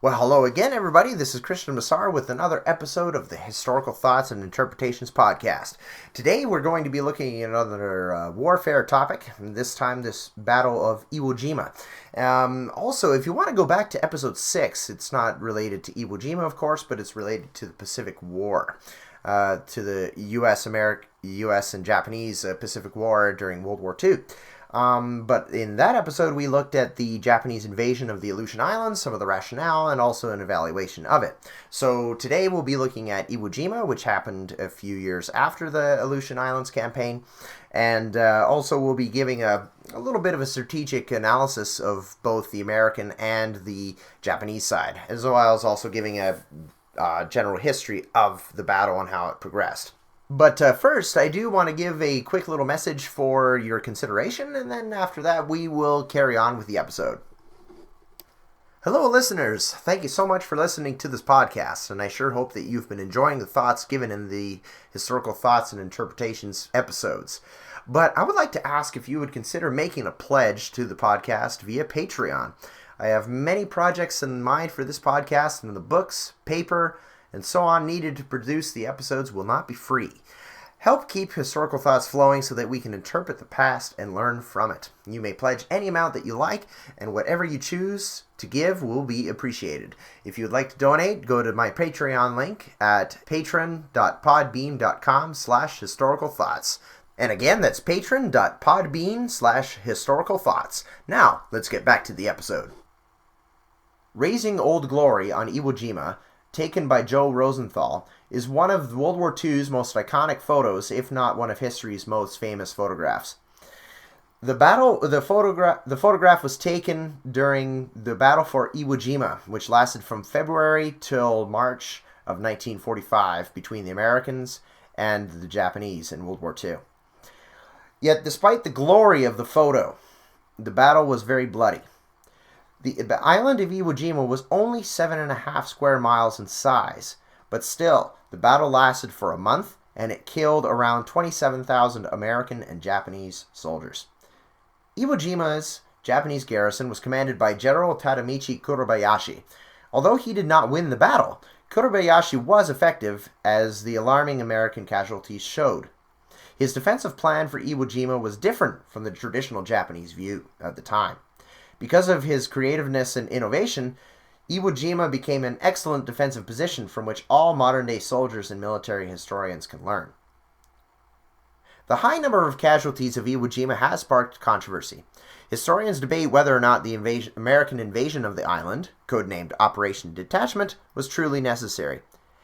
Well, hello again, everybody. This is Christian Massar with another episode of the Historical Thoughts and Interpretations podcast. Today, we're going to be looking at another warfare topic, and this time, this Battle of Iwo Jima. Also, if you want to go back to episode 6, it's not related to Iwo Jima, of course, but it's related to the Pacific War, to the U.S. and Japanese Pacific War during World War II. But in that episode, we looked at the Japanese invasion of the Aleutian Islands, some of the rationale, and also an evaluation of it. So today we'll be looking at Iwo Jima, which happened a few years after the Aleutian Islands campaign. And also we'll be giving a little bit of a strategic analysis of both the American and the Japanese side, as well as also giving a general history of the battle and how it progressed. But first, I do want to give a quick little message for your consideration, and then after that, we will carry on with the episode. Hello, listeners. Thank you so much for listening to this podcast, and I sure hope that you've been enjoying the thoughts given in the Historical Thoughts and Interpretations episodes. But I would like to ask if you would consider making a pledge to the podcast via Patreon. I have many projects in mind for this podcast, and the books, paper, and so on needed to produce the episodes will not be free. Help keep Historical Thoughts flowing so that we can interpret the past and learn from it. You may pledge any amount that you like, and whatever you choose to give will be appreciated. If you would like to donate, go to my Patreon link at patron.podbean.com/historicalthoughts. And again, that's patron.podbean/historicalthoughts. Now, let's get back to the episode. Raising Old Glory on Iwo Jima, taken by Joe Rosenthal, is one of World War II's most iconic photos, if not one of history's most famous photographs. The photograph was taken during the Battle for Iwo Jima, which lasted from February till March of 1945 between the Americans and the Japanese in World War II. Yet, despite the glory of the photo, the battle was very bloody. The island of Iwo Jima was only 7.5 square miles in size, but still, the battle lasted for a month, and it killed around 27,000 American and Japanese soldiers. Iwo Jima's Japanese garrison was commanded by General Tadamichi Kurobayashi. Although he did not win the battle, Kurobayashi was effective, as the alarming American casualties showed. His defensive plan for Iwo Jima was different from the traditional Japanese view at the time. Because of his creativeness and innovation, Iwo Jima became an excellent defensive position from which all modern-day soldiers and military historians can learn. The high number of casualties of Iwo Jima has sparked controversy. Historians debate whether or not the American invasion of the island, codenamed Operation Detachment, was truly necessary.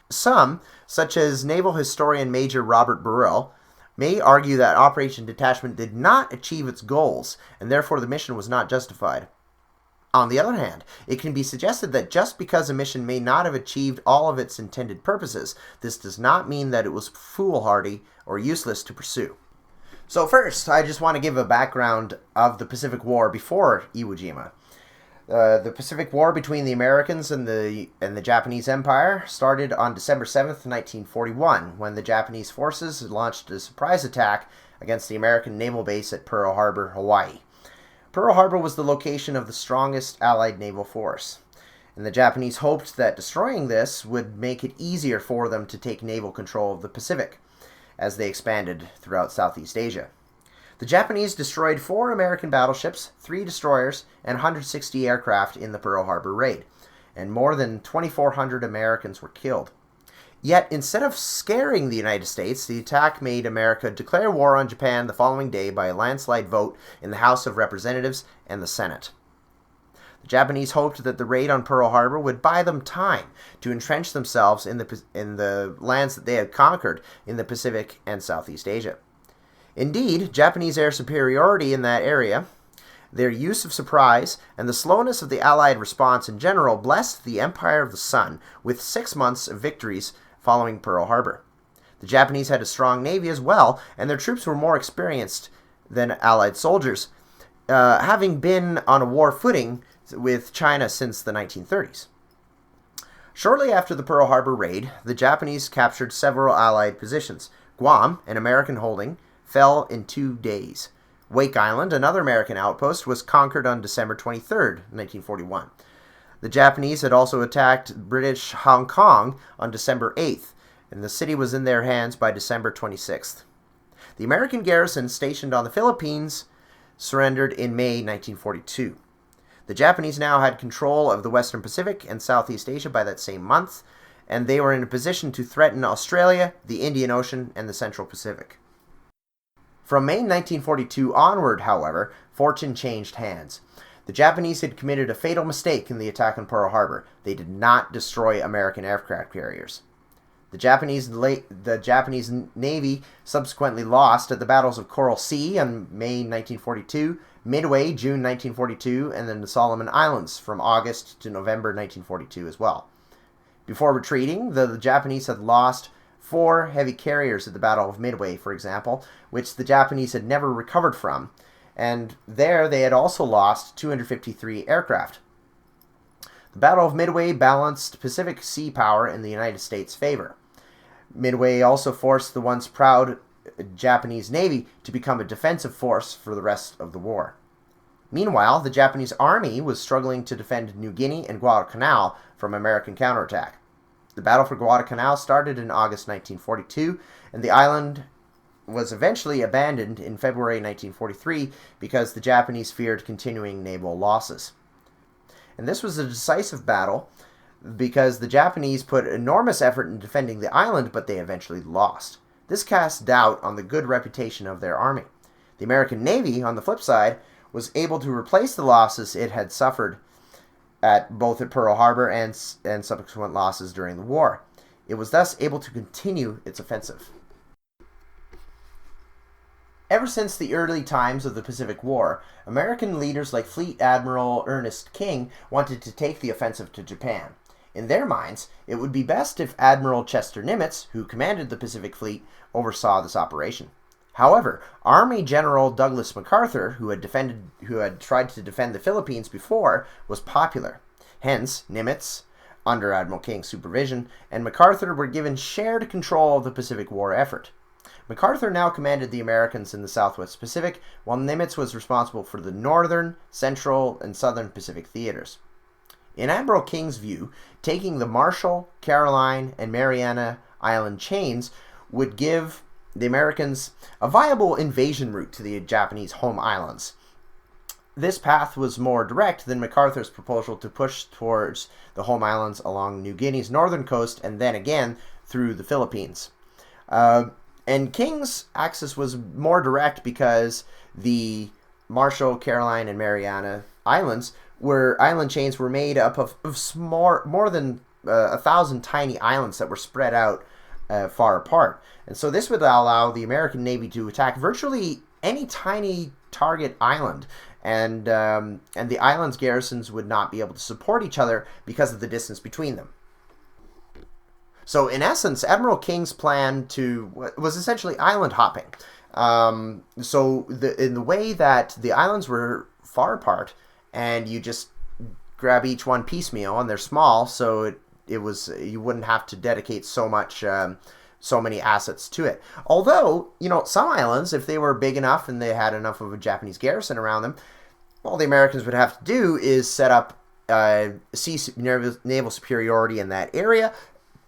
Some, such as naval historian Major Robert Burrell, may argue that Operation Detachment did not achieve its goals, and therefore the mission was not justified. On the other hand, it can be suggested that just because a mission may not have achieved all of its intended purposes, this does not mean that it was foolhardy or useless to pursue. So first, I just want to give a background of the Pacific War before Iwo Jima. The Pacific War between the Americans and the Japanese Empire started on December 7th, 1941, when the Japanese forces launched a surprise attack against the American naval base at Pearl Harbor, Hawaii. Pearl Harbor was the location of the strongest Allied naval force, and the Japanese hoped that destroying this would make it easier for them to take naval control of the Pacific as they expanded throughout Southeast Asia. The Japanese destroyed 4 American battleships, 3 destroyers, and 160 aircraft in the Pearl Harbor raid, and more than 2,400 Americans were killed. Yet, instead of scaring the United States, the attack made America declare war on Japan the following day by a landslide vote in the House of Representatives and the Senate. The Japanese hoped that the raid on Pearl Harbor would buy them time to entrench themselves in the lands that they had conquered in the Pacific and Southeast Asia. Indeed, Japanese air superiority in that area, their use of surprise, and the slowness of the Allied response in general blessed the Empire of the Sun with 6 months of victories following Pearl Harbor. The Japanese had a strong navy as well, and their troops were more experienced than Allied soldiers, having been on a war footing with China since the 1930s. Shortly after the Pearl Harbor raid, the Japanese captured several Allied positions. Guam, an American holding, fell in 2 days. Wake Island, another American outpost, was conquered on December 23, 1941. The Japanese had also attacked British Hong Kong on December 8th, and the city was in their hands by December 26th. The American garrison stationed on the Philippines surrendered in May 1942. The Japanese now had control of the Western Pacific and Southeast Asia by that same month, and they were in a position to threaten Australia, the Indian Ocean, and the Central Pacific. From May 1942 onward, however, fortune changed hands. The Japanese had committed a fatal mistake in the attack on Pearl Harbor. They did not destroy American aircraft carriers. The Japanese Navy subsequently lost at the battles of Coral Sea on May 1942, Midway, June 1942, and then the Solomon Islands from August to November 1942 as well. Before retreating, the Japanese had lost 4 heavy carriers at the Battle of Midway, for example, which the Japanese had never recovered from, and there they had also lost 253 aircraft. The Battle of Midway balanced Pacific sea power in the United States' favor. Midway also forced the once proud Japanese Navy to become a defensive force for the rest of the war. Meanwhile, the Japanese Army was struggling to defend New Guinea and Guadalcanal from American counterattack. The battle for Guadalcanal started in August 1942, and the island was eventually abandoned in February 1943 because the Japanese feared continuing naval losses. And this was a decisive battle because the Japanese put enormous effort in defending the island, but they eventually lost. This cast doubt on the good reputation of their army. The American Navy, on the flip side, was able to replace the losses it had suffered both at Pearl Harbor and subsequent losses during the war. It was thus able to continue its offensive. Ever since the early times of the Pacific War, American leaders like Fleet Admiral Ernest King wanted to take the offensive to Japan. In their minds, it would be best if Admiral Chester Nimitz, who commanded the Pacific Fleet, oversaw this operation. However, Army General Douglas MacArthur, who had tried to defend the Philippines before, was popular. Hence, Nimitz, under Admiral King's supervision, and MacArthur were given shared control of the Pacific War effort. MacArthur now commanded the Americans in the Southwest Pacific, while Nimitz was responsible for the Northern, Central, and Southern Pacific theaters. In Admiral King's view, taking the Marshall, Caroline, and Mariana Island chains would give the Americans a viable invasion route to the Japanese home islands. This path was more direct than MacArthur's proposal to push towards the home islands along New Guinea's northern coast and then again through the Philippines. And King's axis was more direct because the Marshall, Caroline, and Mariana Islands island chains were made up of more than 1,000 tiny islands that were spread out far apart. And so this would allow the American Navy to attack virtually any tiny target island, and the island's garrisons would not be able to support each other because of the distance between them. So in essence, Admiral King's plan was essentially island hopping. In the way that the islands were far apart, and you just grab each one piecemeal, and they're small, so you wouldn't have to dedicate so many assets to it. Although, some islands, if they were big enough and they had enough of a Japanese garrison around them, all the Americans would have to do is set up naval superiority in that area,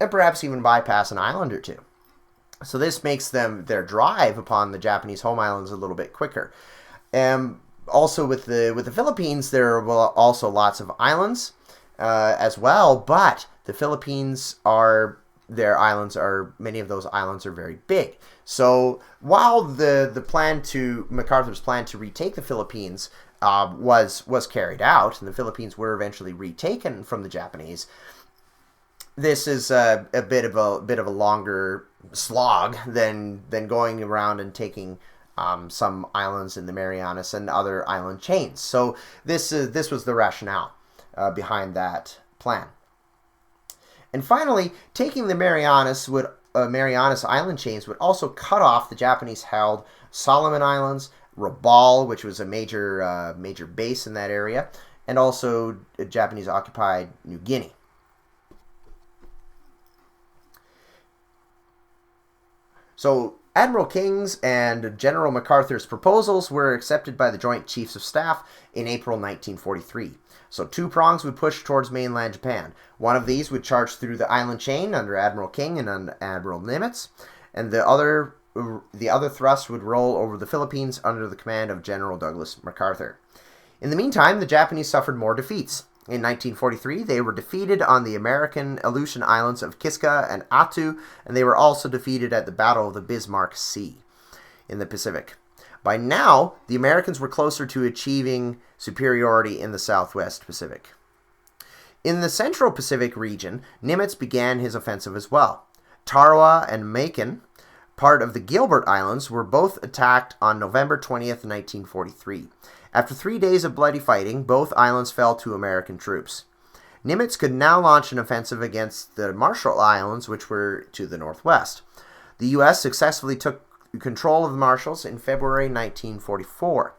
and perhaps even bypass an island or two. So this makes their drive upon the Japanese home islands a little bit quicker. Also with the Philippines, there are also lots of islands as well, but the Philippines many of those islands are very big. So while MacArthur's plan to retake the Philippines was carried out, and the Philippines were eventually retaken from the Japanese, this is a bit of a longer slog than going around and taking some islands in the Marianas and other island chains. So this was the rationale behind that plan. And finally, taking the Marianas island chains would also cut off the Japanese-held Solomon Islands, Rabaul, which was a major base in that area, and also Japanese-occupied New Guinea. So Admiral King's and General MacArthur's proposals were accepted by the Joint Chiefs of Staff in April 1943. So two prongs would push towards mainland Japan. One of these would charge through the island chain under Admiral King and under Admiral Nimitz, and the other thrust would roll over the Philippines under the command of General Douglas MacArthur. In the meantime, the Japanese suffered more defeats. In 1943, they were defeated on the American Aleutian Islands of Kiska and Attu, and they were also defeated at the Battle of the Bismarck Sea in the Pacific. By now, the Americans were closer to achieving superiority in the Southwest Pacific. In the Central Pacific region, Nimitz began his offensive as well. Tarawa and Macon, part of the Gilbert Islands, were both attacked on November 20th, 1943. After 3 days of bloody fighting, both islands fell to American troops. Nimitz could now launch an offensive against the Marshall Islands, which were to the northwest. The U.S. successfully took control of the Marshalls in February 1944.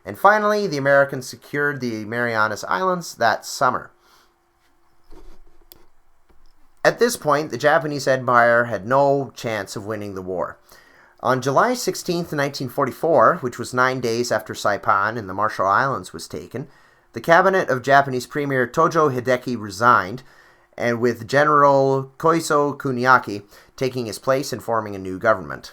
And finally, the Americans secured the Marianas Islands that summer. At this point, the Japanese Empire had no chance of winning the war. On July 16, 1944, which was 9 days after Saipan and the Marshall Islands was taken, the cabinet of Japanese Premier Tojo Hideki resigned, and with General Koiso Kuniaki taking his place and forming a new government.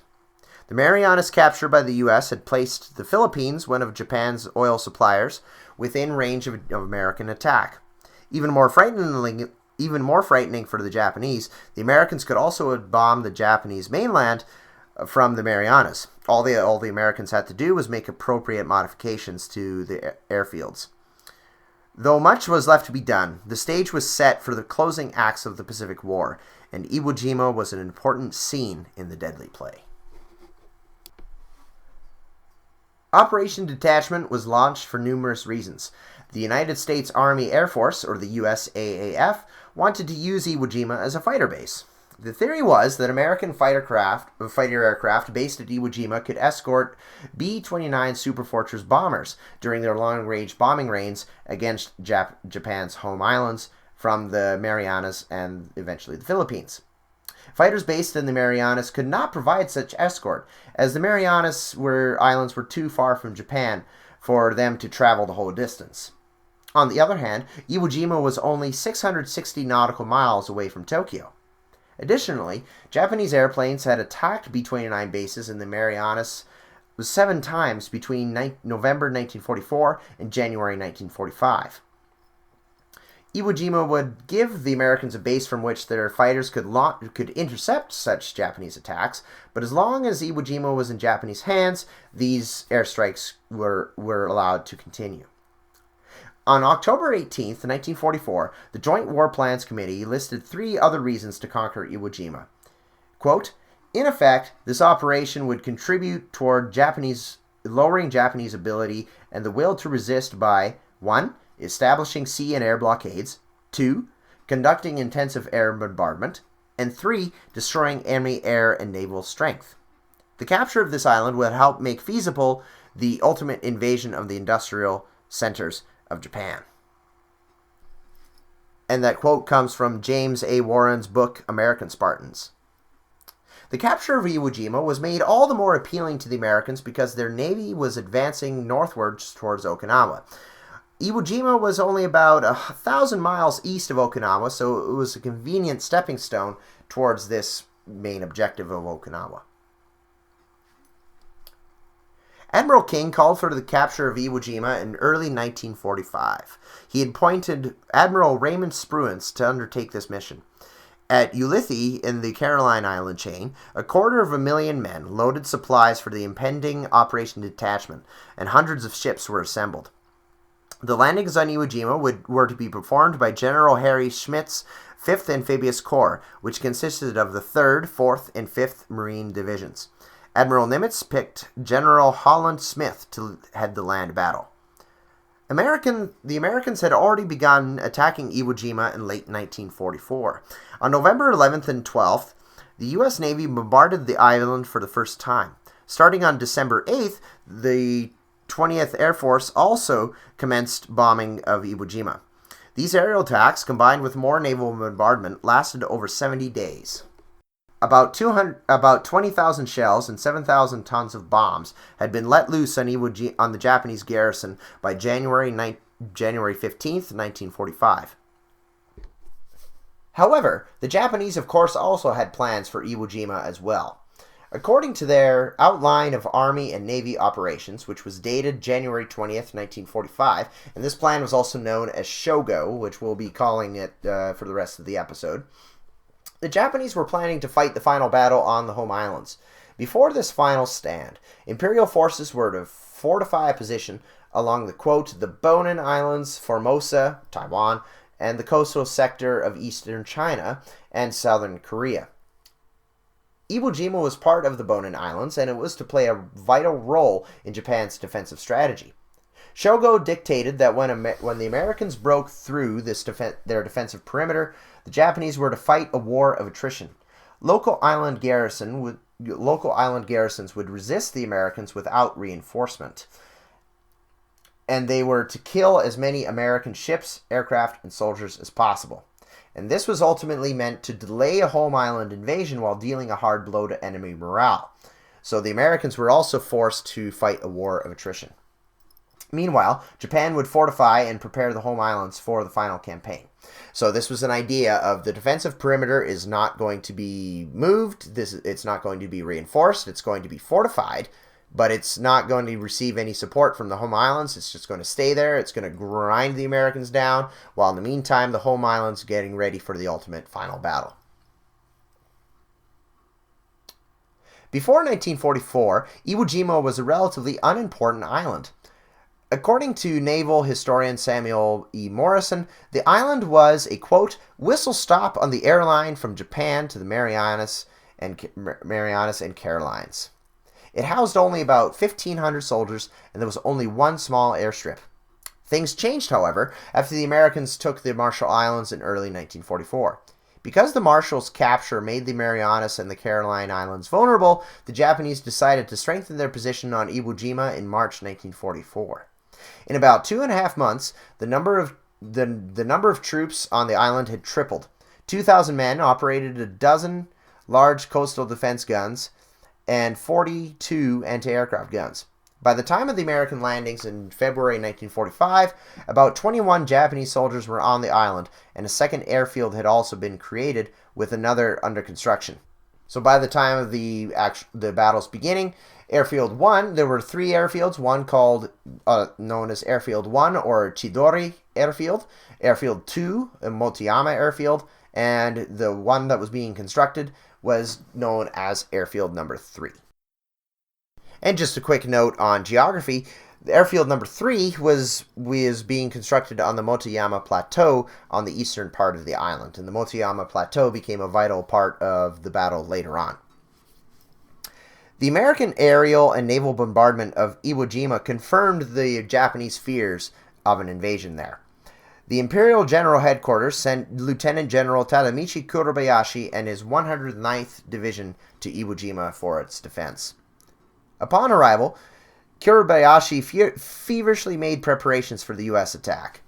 The Marianas capture by the U.S. had placed the Philippines, one of Japan's oil suppliers, within range of American attack. Even more frightening for the Japanese, the Americans could also bomb the Japanese mainland from the Marianas. All the Americans had to do was make appropriate modifications to the airfields. Though much was left to be done, the stage was set for the closing acts of the Pacific War, and Iwo Jima was an important scene in the deadly play. Operation Detachment was launched for numerous reasons. The United States Army Air Force, or the USAAF, wanted to use Iwo Jima as a fighter base. The theory was that American fighter aircraft based at Iwo Jima could escort B-29 Superfortress bombers during their long-range bombing raids against Japan's home islands from the Marianas and eventually the Philippines. Fighters based in the Marianas could not provide such escort, as the Marianas islands were too far from Japan for them to travel the whole distance. On the other hand, Iwo Jima was only 660 nautical miles away from Tokyo. Additionally, Japanese airplanes had attacked B-29 bases in the Marianas 7 times between November 1944 and January 1945. Iwo Jima would give the Americans a base from which their fighters could intercept such Japanese attacks, but as long as Iwo Jima was in Japanese hands, these airstrikes were allowed to continue. On October 18, 1944, the Joint War Plans Committee listed 3 other reasons to conquer Iwo Jima. Quote, in effect, this operation would contribute toward lowering Japanese ability and the will to resist by 1. Establishing sea and air blockades, 2. Conducting intensive air bombardment, and 3. Destroying enemy air and naval strength. The capture of this island would help make feasible the ultimate invasion of the industrial centers of Japan. And that quote comes from James A. Warren's book, American Spartans. The capture of Iwo Jima was made all the more appealing to the Americans because their navy was advancing northwards towards Okinawa. Iwo Jima was only about 1,000 miles east of Okinawa, so it was a convenient stepping stone towards this main objective of Okinawa. Admiral King called for the capture of Iwo Jima in early 1945. He had appointed Admiral Raymond Spruance to undertake this mission. At Ulithi in the Caroline Island chain, 250,000 men loaded supplies for the impending Operation Detachment, and hundreds of ships were assembled. The landings on Iwo Jima were to be performed by General Harry Schmidt's 5th Amphibious Corps, which consisted of the 3rd, 4th, and 5th Marine Divisions. Admiral Nimitz picked General Holland Smith to head the land battle. The Americans had already begun attacking Iwo Jima in late 1944. On November 11th and 12th, the U.S. Navy bombarded the island for the first time. Starting on December 8th, the 20th Air Force also commenced bombing of Iwo Jima. These aerial attacks, combined with more naval bombardment, lasted over 70 days. About 20,000 shells and 7,000 tons of bombs had been let loose on on the Japanese garrison by January 15th, 1945. However, the Japanese, of course, also had plans for Iwo Jima as well. According to their outline of Army and Navy operations, which was dated January 20th, 1945, and this plan was also known as Shogo, which we'll be calling it for the rest of the episode, the Japanese were planning to fight the final battle on the home islands. Before this final stand, Imperial forces were to fortify a position along the, quote, the Bonin Islands, Formosa, Taiwan, and the coastal sector of eastern China and southern Korea. Iwo Jima was part of the Bonin Islands, and it was to play a vital role in Japan's defensive strategy. Shogo dictated that when the Americans broke through their defensive perimeter, the Japanese were to fight a war of attrition. Local island garrisons would resist the Americans without reinforcement, and they were to kill as many American ships, aircraft, and soldiers as possible. And this was ultimately meant to delay a home island invasion while dealing a hard blow to enemy morale. So the Americans were also forced to fight a war of attrition. Meanwhile, Japan would fortify and prepare the home islands for the final campaign. So this was an idea of the defensive perimeter is not going to be moved, it's not going to be reinforced, it's going to be fortified, but it's not going to receive any support from the home islands. It's just going to stay there. It's going to grind the Americans down, while in the meantime, the home islands getting ready for the ultimate final battle. Before 1944, Iwo Jima was a relatively unimportant island. According to naval historian Samuel E. Morrison, the island was a, quote, whistle stop on the airline from Japan to the Marianas and Carolines. It housed only about 1,500 soldiers, and there was only one small airstrip. Things changed, however, after the Americans took the Marshall Islands in early 1944. Because the Marshalls' capture made the Marianas and the Caroline Islands vulnerable, the Japanese decided to strengthen their position on Iwo Jima in March 1944. In about 2.5 months, the number of troops on the island had tripled. 2,000 men operated a dozen large coastal defense guns and 42 anti-aircraft guns. By the time of the American landings in February 1945, about 21 Japanese soldiers were on the island, and a second airfield had also been created, with another under construction. So by the time of the battle's beginning, Airfield 1, there were 3 airfields, one called, known as Airfield 1 or Chidori Airfield, Airfield 2, Motoyama Airfield, and the one that was being constructed was known as Airfield number 3. And just a quick note on geography, the Airfield number 3 was being constructed on the Motoyama Plateau on the eastern part of the island, and the Motoyama Plateau became a vital part of the battle later on. The American aerial and naval bombardment of Iwo Jima confirmed the Japanese fears of an invasion there. The Imperial General Headquarters sent Lieutenant General Tadamichi Kurobayashi and his 109th Division to Iwo Jima for its defense. Upon arrival, Kurobayashi feverishly made preparations for the U.S. attack.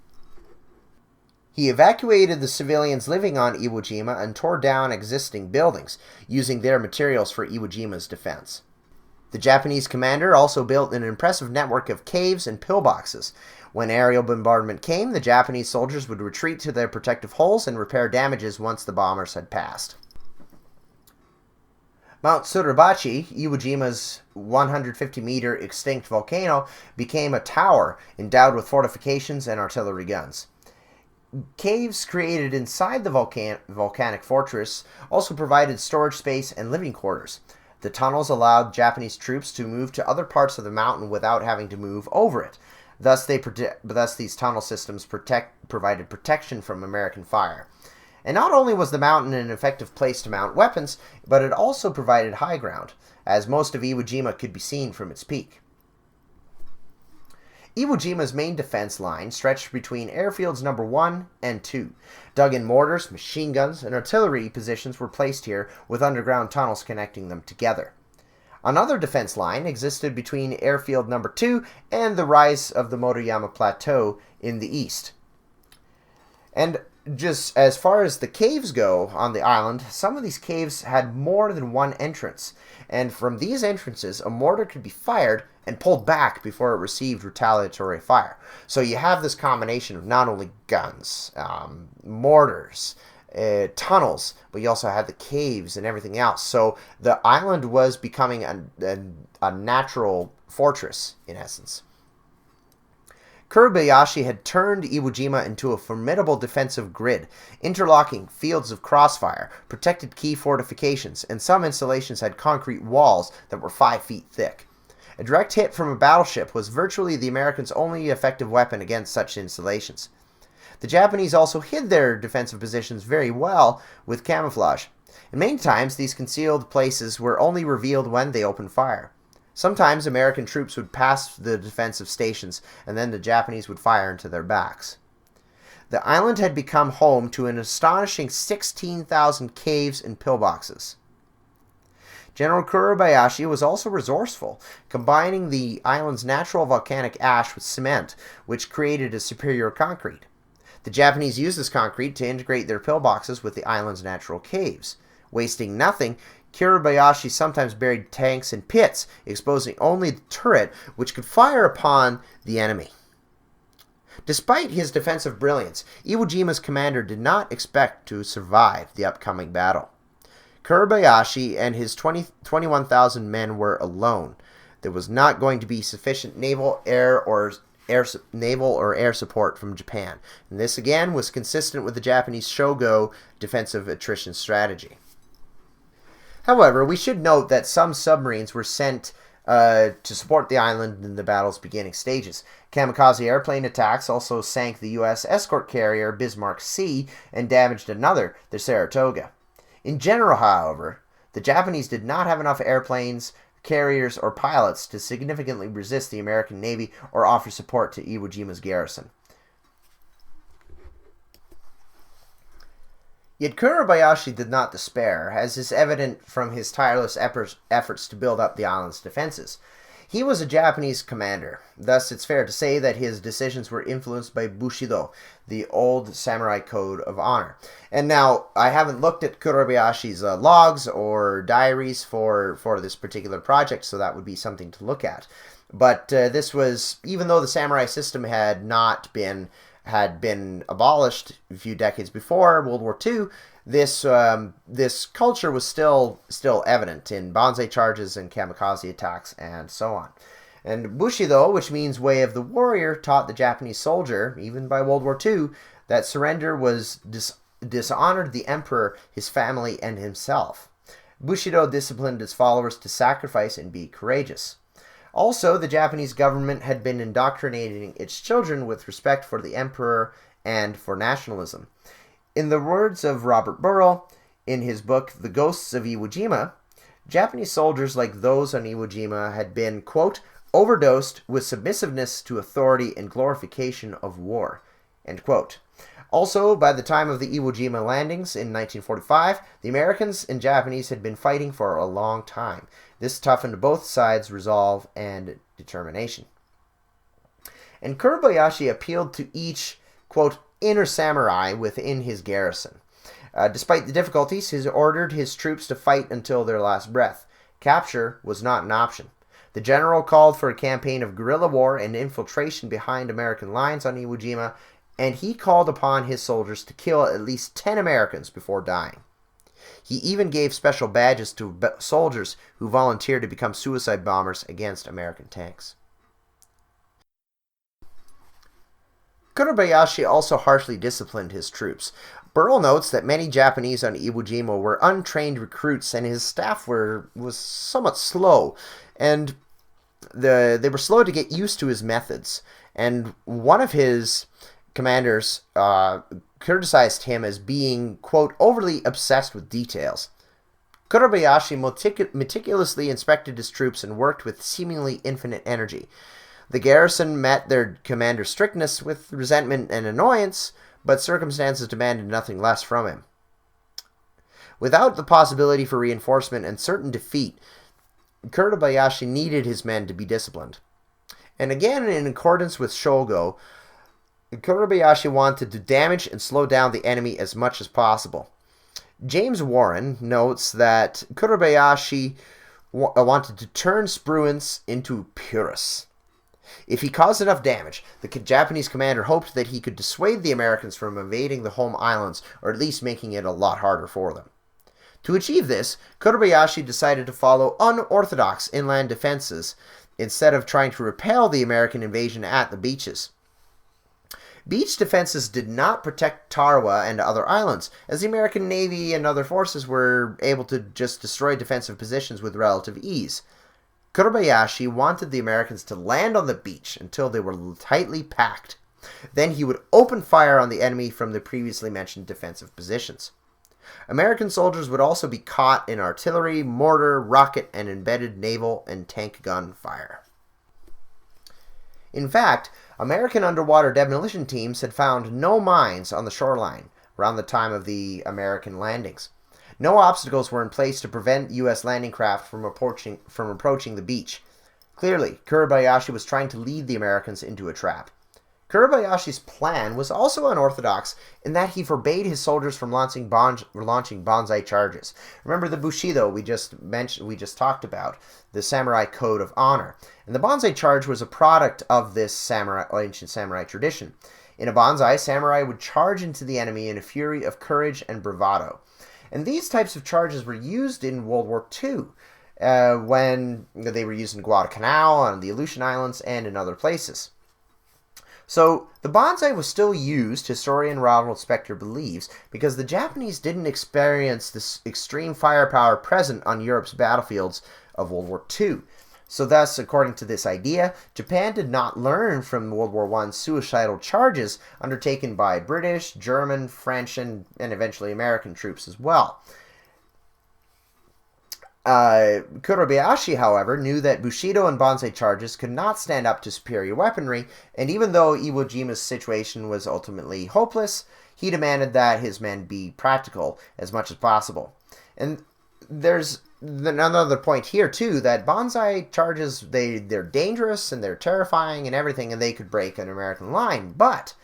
He evacuated the civilians living on Iwo Jima and tore down existing buildings, using their materials for Iwo Jima's defense. The Japanese commander also built an impressive network of caves and pillboxes. When aerial bombardment came, the Japanese soldiers would retreat to their protective holes and repair damages once the bombers had passed. Mount Suribachi, Iwo Jima's 150-meter extinct volcano, became a tower endowed with fortifications and artillery guns. Caves created inside the volcanic fortress also provided storage space and living quarters. The tunnels allowed Japanese troops to move to other parts of the mountain without having to move over it. Thus, these tunnel systems provided protection from American fire. And not only was the mountain an effective place to mount weapons, but it also provided high ground, as most of Iwo Jima could be seen from its peak. Iwo Jima's main defense line stretched between airfields number 1 and 2. Dug-in mortars, machine guns, and artillery positions were placed here, with underground tunnels connecting them together. Another defense line existed between airfield number 2 and the rise of the Motoyama Plateau in the east. And just as far as the caves go on the island, some of these caves had more than one entrance, and from these entrances, a mortar could be fired and pulled back before it received retaliatory fire. So you have this combination of not only guns, mortars, tunnels, but you also had the caves and everything else. So the island was becoming a natural fortress, in essence. Kurobayashi had turned Iwo Jima into a formidable defensive grid, interlocking fields of crossfire, protected key fortifications, and some installations had concrete walls that were 5 feet thick. A direct hit from a battleship was virtually the Americans' only effective weapon against such installations. The Japanese also hid their defensive positions very well with camouflage, and many times these concealed places were only revealed when they opened fire. Sometimes American troops would pass the defensive stations, and then the Japanese would fire into their backs. The island had become home to an astonishing 16,000 caves and pillboxes. General Kurobayashi was also resourceful, combining the island's natural volcanic ash with cement, which created a superior concrete. The Japanese used this concrete to integrate their pillboxes with the island's natural caves. Wasting nothing, Kurobayashi sometimes buried tanks in pits, exposing only the turret, which could fire upon the enemy. Despite his defensive brilliance, Iwo Jima's commander did not expect to survive the upcoming battle. Kurobayashi and his 21,000 men were alone. There was not going to be sufficient naval, air support from Japan, and this again was consistent with the Japanese Shogo defensive attrition strategy. However, we should note that some submarines were sent to support the island in the battle's beginning stages. Kamikaze airplane attacks also sank the U.S. escort carrier Bismarck C and damaged another, the Saratoga. In general, however, the Japanese did not have enough airplanes, carriers, or pilots to significantly resist the American Navy or offer support to Iwo Jima's garrison. Yet Kurobayashi did not despair, as is evident from his tireless efforts to build up the island's defenses. He was a Japanese commander, thus it's fair to say that his decisions were influenced by Bushido, the old samurai code of honor. And now, I haven't looked at Kurobayashi's logs or diaries for this particular project, so that would be something to look at. But this was, even though the samurai system had been abolished a few decades before World War II, this culture was still evident in banzai charges and kamikaze attacks and so on. And Bushido, which means way of the warrior, taught the Japanese soldier, even by World War II, that surrender was dishonored the emperor, his family, and himself. Bushido disciplined his followers to sacrifice and be courageous. Also, the Japanese government had been indoctrinating its children with respect for the emperor and for nationalism. In the words of Robert Burrell, in his book The Ghosts of Iwo Jima, Japanese soldiers like those on Iwo Jima had been, quote, overdosed with submissiveness to authority and glorification of war, end quote. Also, by the time of the Iwo Jima landings in 1945, the Americans and Japanese had been fighting for a long time. This toughened both sides' resolve and determination. And Kurobayashi appealed to each, quote, inner samurai within his garrison. Despite the difficulties, he ordered his troops to fight until their last breath. Capture was not an option. The general called for a campaign of guerrilla war and infiltration behind American lines on Iwo Jima, and he called upon his soldiers to kill at least 10 Americans before dying. He even gave special badges to soldiers who volunteered to become suicide bombers against American tanks. Kurobayashi also harshly disciplined his troops. Burrell notes that many Japanese on Iwo Jima were untrained recruits, and his staff was somewhat slow, and they were slow to get used to his methods. And one of his commanders criticized him as being, quote, overly obsessed with details. Kurobayashi meticulously inspected his troops and worked with seemingly infinite energy. The garrison met their commander's strictness with resentment and annoyance, but circumstances demanded nothing less from him. Without the possibility for reinforcement and certain defeat, Kurobayashi needed his men to be disciplined. And again, in accordance with Shogo, Kurobayashi wanted to damage and slow down the enemy as much as possible. James Warren notes that Kurobayashi wanted to turn Spruance into Purus. If he caused enough damage, the Japanese commander hoped that he could dissuade the Americans from invading the home islands, or at least making it a lot harder for them. To achieve this, Kurobayashi decided to follow unorthodox inland defenses instead of trying to repel the American invasion at the beaches. Beach defenses did not protect Tarawa and other islands, as the American Navy and other forces were able to just destroy defensive positions with relative ease. Kurobayashi wanted the Americans to land on the beach until they were tightly packed. Then he would open fire on the enemy from the previously mentioned defensive positions. American soldiers would also be caught in artillery, mortar, rocket, and embedded naval and tank gun fire. In fact, American underwater demolition teams had found no mines on the shoreline around the time of the American landings. No obstacles were in place to prevent U.S. landing craft from approaching the beach. Clearly, Kurobayashi was trying to lead the Americans into a trap. Kurobayashi's plan was also unorthodox in that he forbade his soldiers from launching banzai charges. Remember the Bushido we just talked about, the samurai code of honor. And the banzai charge was a product of this ancient samurai tradition. In a banzai, samurai would charge into the enemy in a fury of courage and bravado. And these types of charges were used in World War II, when they were used in Guadalcanal, on the Aleutian Islands, and in other places. So, the banzai was still used, historian Ronald Spector believes, because the Japanese didn't experience this extreme firepower present on Europe's battlefields of World War II. So thus, according to this idea, Japan did not learn from World War I's suicidal charges undertaken by British, German, French, and eventually American troops as well. Kurobayashi, however, knew that Bushido and banzai charges could not stand up to superior weaponry, and even though Iwo Jima's situation was ultimately hopeless, he demanded that his men be practical as much as possible. And there's another point here, too, that banzai charges, they're dangerous and they're terrifying and everything, and they could break an American line, but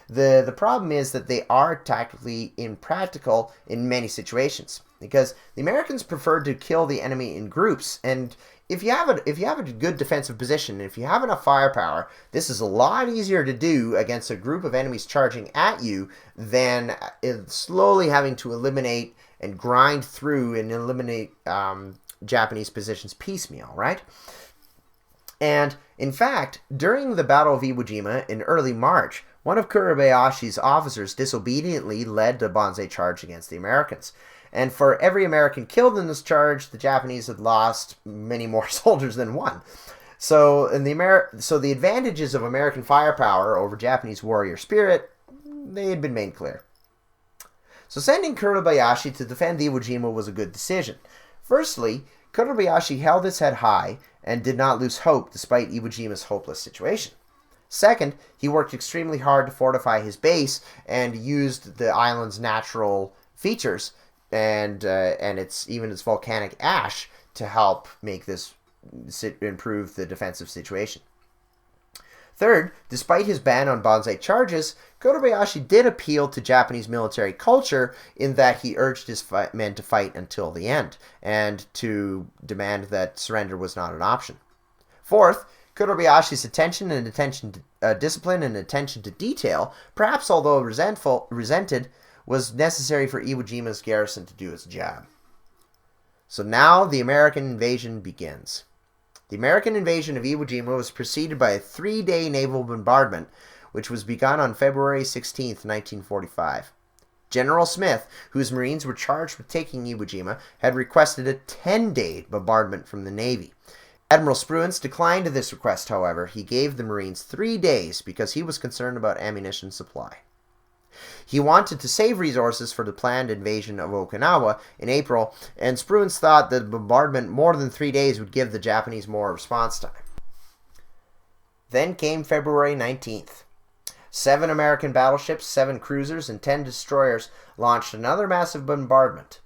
the problem is that they are tactically impractical in many situations, because the Americans preferred to kill the enemy in groups, and if you have a good defensive position, if you have enough firepower, this is a lot easier to do against a group of enemies charging at you than slowly having to eliminate and grind through and eliminate Japanese positions piecemeal, right? And, in fact, during the Battle of Iwo Jima in early March, one of Kurobayashi's officers disobediently led a banzai charge against the Americans. And for every American killed in this charge, the Japanese had lost many more soldiers than one. So the advantages of American firepower over Japanese warrior spirit, they had been made clear. So sending Kurobayashi to defend Iwo Jima was a good decision. Firstly, Kurobayashi held his head high and did not lose hope despite Iwo Jima's hopeless situation. Second, he worked extremely hard to fortify his base and used the island's natural features and its volcanic ash to help make this improve the defensive situation. Third, despite his ban on banzai charges, Kurobayashi did appeal to Japanese military culture in that he urged his men to fight until the end, and to demand that surrender was not an option. Fourth, Kurobayashi's discipline and attention to detail, perhaps although resented, was necessary for Iwo Jima's garrison to do its job. So now the American invasion begins. The American invasion of Iwo Jima was preceded by a 3-day naval bombardment, which was begun on February 16, 1945. General Smith, whose Marines were charged with taking Iwo Jima, had requested a 10-day bombardment from the Navy. Admiral Spruance declined this request, however. He gave the Marines 3 days because he was concerned about ammunition supply. He wanted to save resources for the planned invasion of Okinawa in April, and Spruance thought that bombardment more than 3 days would give the Japanese more response time. Then came February 19th. 7 American battleships, 7 cruisers, and 10 destroyers launched another massive bombardment.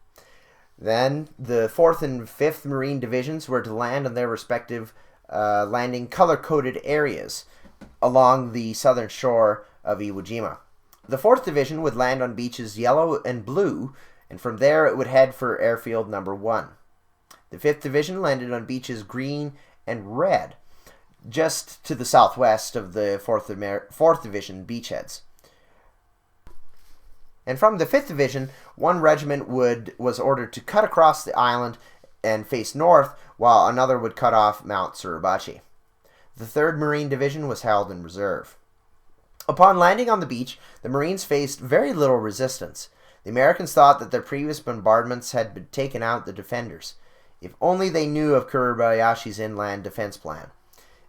Then the 4th and 5th Marine Divisions were to land on their respective landing color-coded areas along the southern shore of Iwo Jima. The 4th Division would land on beaches Yellow and Blue, and from there it would head for Airfield Number 1. The 5th Division landed on beaches Green and Red, just to the southwest of the 4th Division beachheads. And from the 5th Division, one regiment was ordered to cut across the island and face north, while another would cut off Mount Suribachi. The 3rd Marine Division was held in reserve. Upon landing on the beach, the Marines faced very little resistance. The Americans thought that their previous bombardments had been taken out the defenders. If only they knew of Kurebayashi's inland defense plan.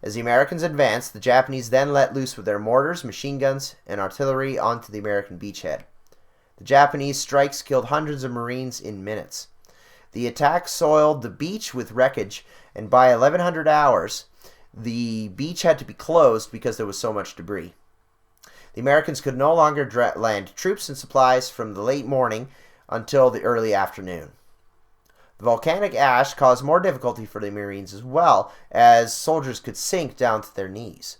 As the Americans advanced, the Japanese then let loose with their mortars, machine guns, and artillery onto the American beachhead. The Japanese strikes killed hundreds of Marines in minutes. The attack soiled the beach with wreckage, and by 1100 hours, the beach had to be closed because there was so much debris. The Americans could no longer land troops and supplies from the late morning until the early afternoon. The volcanic ash caused more difficulty for the Marines as well, as soldiers could sink down to their knees.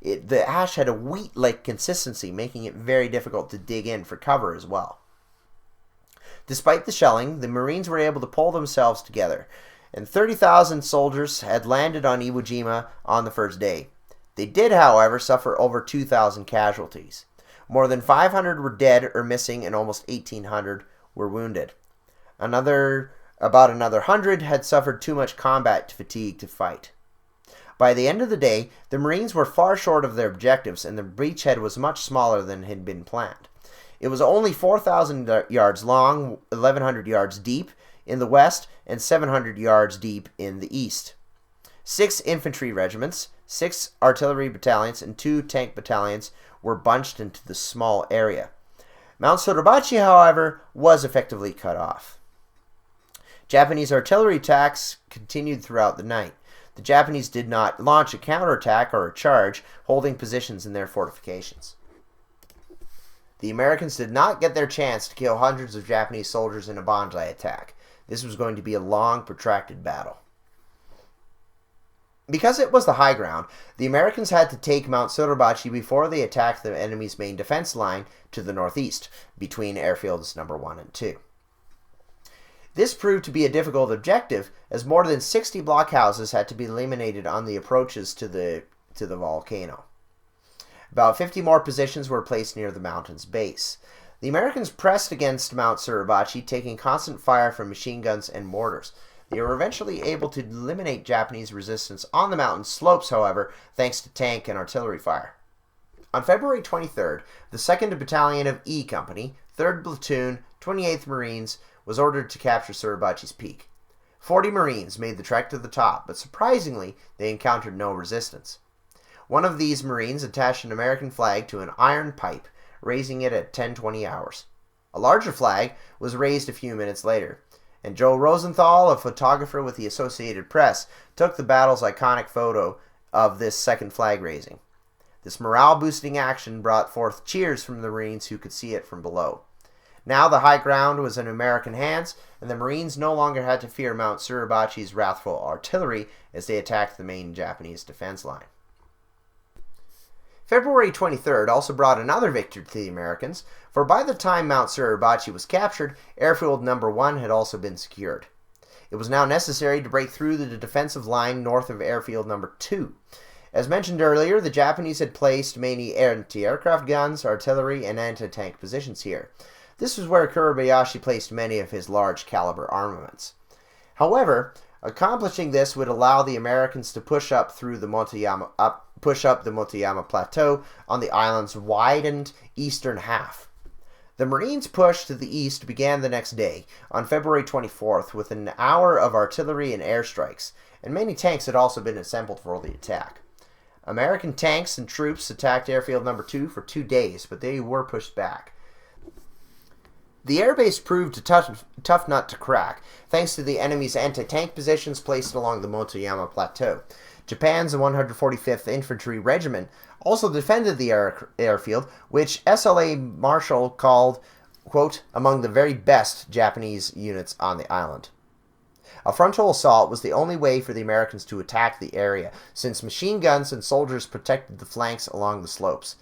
The ash had a wheat-like consistency, making it very difficult to dig in for cover as well. Despite the shelling, the Marines were able to pull themselves together, and 30,000 soldiers had landed on Iwo Jima on the first day. They did, however, suffer over 2,000 casualties. More than 500 were dead or missing, and almost 1,800 were wounded. About another 100 had suffered too much combat fatigue to fight. By the end of the day, the Marines were far short of their objectives, and the beachhead was much smaller than had been planned. It was only 4,000 yards long, 1,100 yards deep in the west, and 700 yards deep in the east. 6 infantry regiments, 6 artillery battalions, and 2 tank battalions were bunched into the small area. Mount Suribachi, however, was effectively cut off. Japanese artillery attacks continued throughout the night. The Japanese did not launch a counterattack or a charge, holding positions in their fortifications. The Americans did not get their chance to kill hundreds of Japanese soldiers in a banzai attack. This was going to be a long, protracted battle. Because it was the high ground, the Americans had to take Mount Suribachi before they attacked the enemy's main defense line to the northeast, between airfields number 1 and 2. This proved to be a difficult objective, as more than 60 blockhouses had to be eliminated on the approaches to the volcano. About 50 more positions were placed near the mountain's base. The Americans pressed against Mount Suribachi, taking constant fire from machine guns and mortars. They were eventually able to eliminate Japanese resistance on the mountain slopes, however, thanks to tank and artillery fire. On February 23rd, the 2nd Battalion of E Company, 3rd Platoon, 28th Marines, was ordered to capture Suribachi's peak. 40 Marines made the trek to the top, but surprisingly, they encountered no resistance. One of these Marines attached an American flag to an iron pipe, raising it at 10:20 hours. A larger flag was raised a few minutes later, and Joe Rosenthal, a photographer with the Associated Press, took the battle's iconic photo of this second flag raising. This morale-boosting action brought forth cheers from the Marines who could see it from below. Now the high ground was in American hands, and the Marines no longer had to fear Mount Suribachi's wrathful artillery as they attacked the main Japanese defense line. February 23rd also brought another victory to the Americans, for by the time Mount Suribachi was captured, Airfield Number 1 had also been secured. It was now necessary to break through the defensive line north of Airfield Number 2. As mentioned earlier, the Japanese had placed mainly anti-aircraft guns, artillery, and anti-tank positions here. This was where Kurebayashi placed many of his large-caliber armaments. However, accomplishing this would allow the Americans to push up the Motoyama Plateau on the island's widened eastern half. The Marines' push to the east began the next day, on February 24th, with an hour of artillery and airstrikes, and many tanks had also been assembled for the attack. American tanks and troops attacked Airfield Number 2 for 2 days, but they were pushed back. The airbase proved a tough nut to crack, thanks to the enemy's anti-tank positions placed along the Motoyama Plateau. Japan's 145th Infantry Regiment also defended the airfield, which SLA Marshall called, quote, among the very best Japanese units on the island. A frontal assault was the only way for the Americans to attack the area, since machine guns and soldiers protected the flanks along the slopes.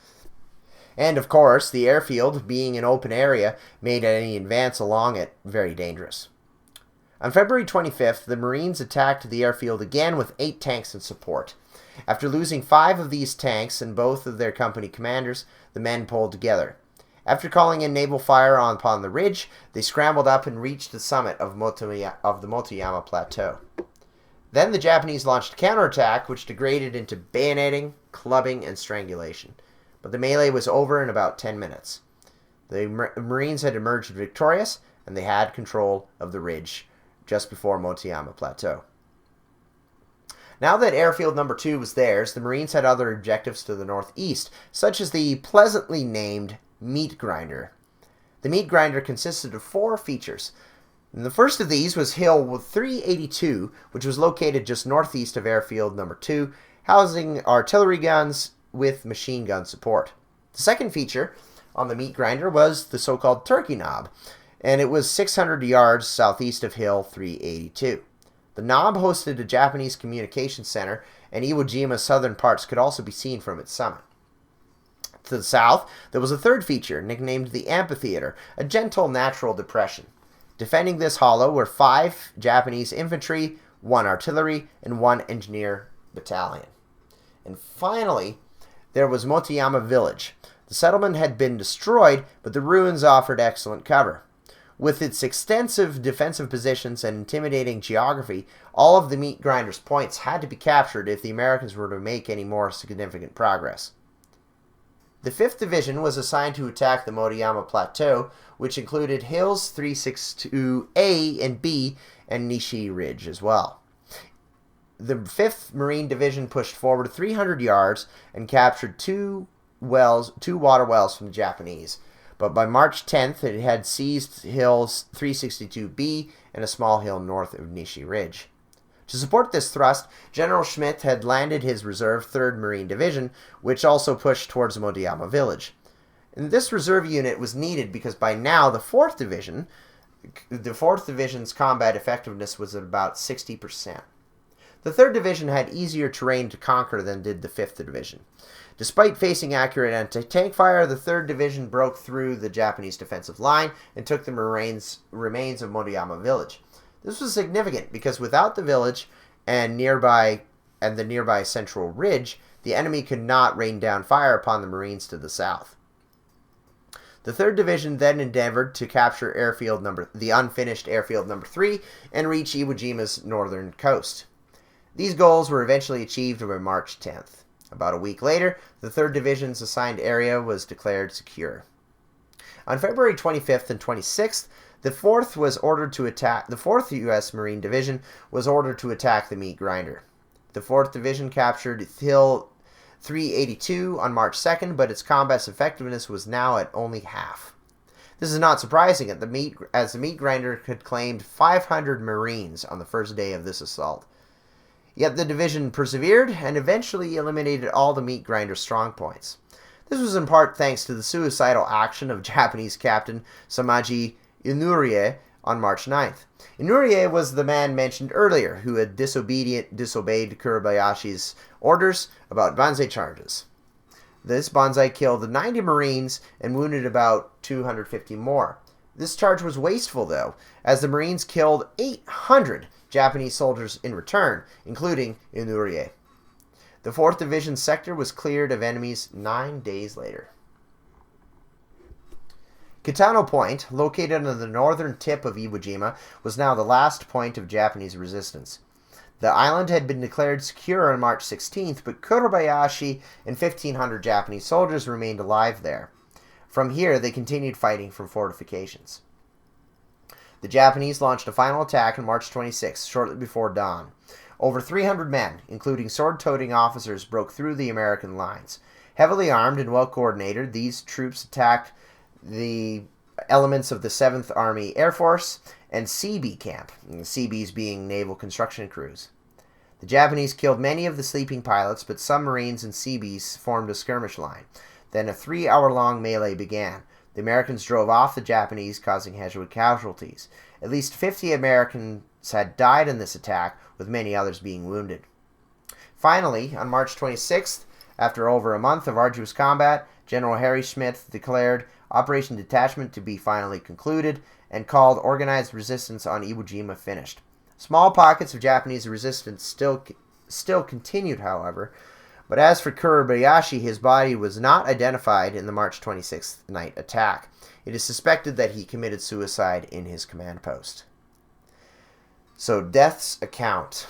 And of course, the airfield, being an open area, made any advance along it very dangerous. On February 25th, the Marines attacked the airfield again with 8 tanks in support. After losing 5 of these tanks and both of their company commanders, the men pulled together. After calling in naval fire upon the ridge, they scrambled up and reached the summit of the Motoyama Plateau. Then the Japanese launched a counterattack, which degraded into bayoneting, clubbing, and strangulation. But the melee was over in about 10 minutes. The Marines had emerged victorious, and they had control of the ridge just before Motoyama Plateau. Now that airfield number 2 was theirs, the Marines had other objectives to the northeast, such as the pleasantly named Meat Grinder. The Meat Grinder consisted of 4 features. And the first of these was Hill 382, which was located just northeast of airfield number 2, housing artillery guns with machine gun support. The second feature on the Meat Grinder was the so-called Turkey Knob, and it was 600 yards southeast of Hill 382. The knob hosted a Japanese communications center, and Iwo Jima's southern parts could also be seen from its summit. To the south, there was a third feature, nicknamed the Amphitheater, a gentle natural depression. Defending this hollow were 5 Japanese infantry, 1 artillery, and 1 engineer battalion. And finally, there was Motoyama Village. The settlement had been destroyed, but the ruins offered excellent cover. With its extensive defensive positions and intimidating geography, all of the Meat Grinder's points had to be captured if the Americans were to make any more significant progress. The 5th Division was assigned to attack the Motoyama Plateau, which included Hills 362A and B and Nishi Ridge as well. The 5th Marine Division pushed forward 300 yards and captured 2 water wells from the Japanese. But by March 10th, it had seized Hills 362B and a small hill north of Nishi Ridge. To support this thrust, General Schmidt had landed his reserve 3rd Marine Division, which also pushed towards the Motoyama village. And this reserve unit was needed because by now the 4th Division's combat effectiveness was at about 60%. The 3rd Division had easier terrain to conquer than did the 5th Division. Despite facing accurate anti-tank fire, the 3rd Division broke through the Japanese defensive line and took the remains of Motoyama village. This was significant because without the village and the nearby central ridge, the enemy could not rain down fire upon the Marines to the south. The 3rd Division then endeavored to capture the unfinished airfield number 3 and reach Iwo Jima's northern coast. These goals were eventually achieved by March 10th. About a week later, the 3rd Division's assigned area was declared secure. On February 25th and 26th, the 4th U.S. Marine Division was ordered to attack the Meat Grinder. The 4th Division captured Hill 382 on March 2nd, but its combat effectiveness was now at only half. This is not surprising, as the Meat Grinder had claimed 500 Marines on the first day of this assault. Yet the division persevered and eventually eliminated all the Meat Grinder's strong points. This was in part thanks to the suicidal action of Japanese Captain Samaji Inurie on March 9th. Inurie was the man mentioned earlier who had disobeyed Kuribayashi's orders about banzai charges. This banzai killed 90 Marines and wounded about 250 more. This charge was wasteful, though, as the Marines killed 800 Japanese soldiers in return, including Inurie. The 4th Division sector was cleared of enemies 9 days later. Kitano Point, located on the northern tip of Iwo Jima, was now the last point of Japanese resistance. The island had been declared secure on March 16th, but Kuribayashi and 1,500 Japanese soldiers remained alive there. From here, they continued fighting from fortifications. The Japanese launched a final attack on March 26th, shortly before dawn. Over 300 men, including sword-toting officers, broke through the American lines. Heavily armed and well-coordinated, these troops attacked the elements of the 7th Army Air Force and Seabee camp, Seabees being naval construction crews. The Japanese killed many of the sleeping pilots, but some Marines and Seabees formed a skirmish line. Then a 3-hour-long melee began. The Americans drove off the Japanese, causing heavy casualties. At least 50 Americans had died in this attack, with many others being wounded. Finally, on March 26th, after over a month of arduous combat, General Harry Schmidt declared Operation Detachment to be finally concluded and called organized resistance on Iwo Jima finished. Small pockets of Japanese resistance still continued, however, but as for Kurobayashi, his body was not identified in the March 26th night attack. It is suspected that he committed suicide in his command post. So, death's account.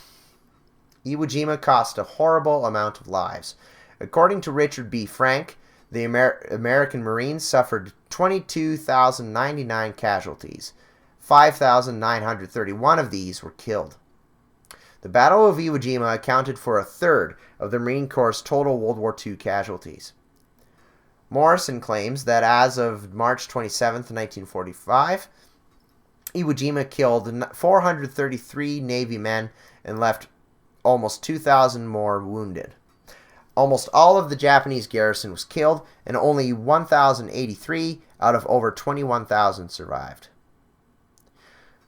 Iwo Jima cost a horrible amount of lives. According to Richard B. Frank, the American Marines suffered 22,099 casualties. 5,931 of these were killed. The Battle of Iwo Jima accounted for a third of the Marine Corps' total World War II casualties. Morrison claims that as of March 27, 1945, Iwo Jima killed 433 Navy men and left almost 2,000 more wounded. Almost all of the Japanese garrison was killed, and only 1,083 out of over 21,000 survived.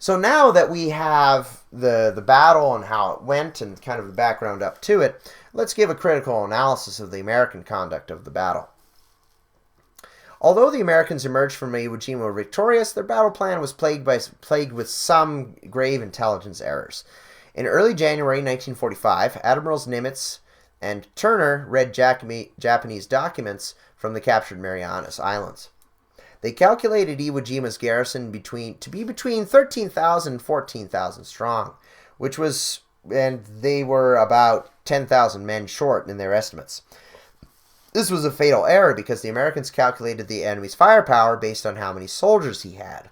So now that we have the battle and how it went and kind of the background up to it, let's give a critical analysis of the American conduct of the battle. Although the Americans emerged from Iwo Jima victorious, their battle plan was plagued with some grave intelligence errors. In early January 1945, Admirals Nimitz and Turner read Japanese documents from the captured Marianas Islands. They calculated Iwo Jima's garrison to be between 13,000 and 14,000 strong, and they were about 10,000 men short in their estimates. This was a fatal error because the Americans calculated the enemy's firepower based on how many soldiers he had.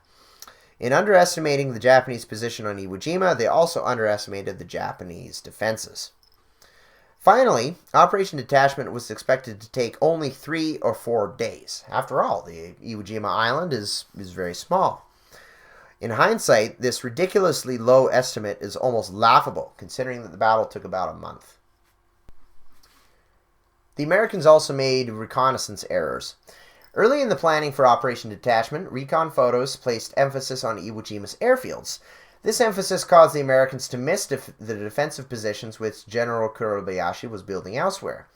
In underestimating the Japanese position on Iwo Jima, they also underestimated the Japanese defenses. Finally, Operation Detachment was expected to take only 3 or 4 days. After all, the Iwo Jima island is very small. In hindsight, this ridiculously low estimate is almost laughable, considering that the battle took about a month. The Americans also made reconnaissance errors. Early in the planning for Operation Detachment, recon photos placed emphasis on Iwo Jima's airfields. This emphasis caused the Americans to miss the defensive positions which General Kurobayashi was building elsewhere.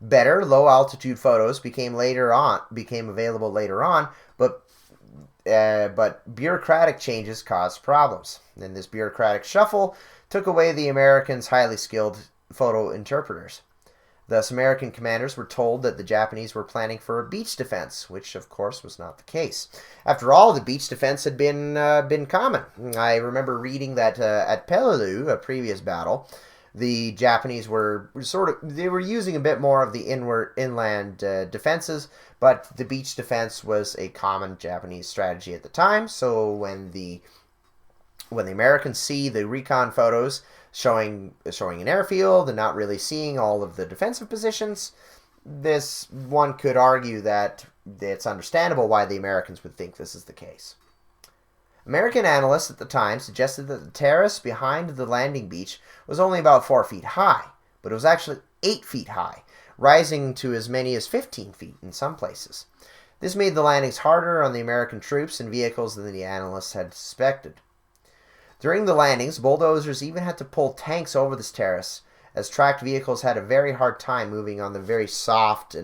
Better low-altitude photos became available later on, but bureaucratic changes caused problems. And this bureaucratic shuffle took away the Americans' highly skilled photo interpreters. Thus, American commanders were told that the Japanese were planning for a beach defense, which, of course, was not the case. After all, the beach defense had been common. I remember reading that at Peleliu, a previous battle, the Japanese were using a bit more of the inland defenses, but the beach defense was a common Japanese strategy at the time. So when the Americans see the recon photos showing an airfield and not really seeing all of the defensive positions, one could argue that it's understandable why the Americans would think this is the case. American analysts at the time suggested that the terrace behind the landing beach was only about 4 feet high, but it was actually 8 feet high, rising to as many as 15 feet in some places. This made the landings harder on the American troops and vehicles than the analysts had suspected. During the landings, bulldozers even had to pull tanks over this terrace, as tracked vehicles had a very hard time moving on the very soft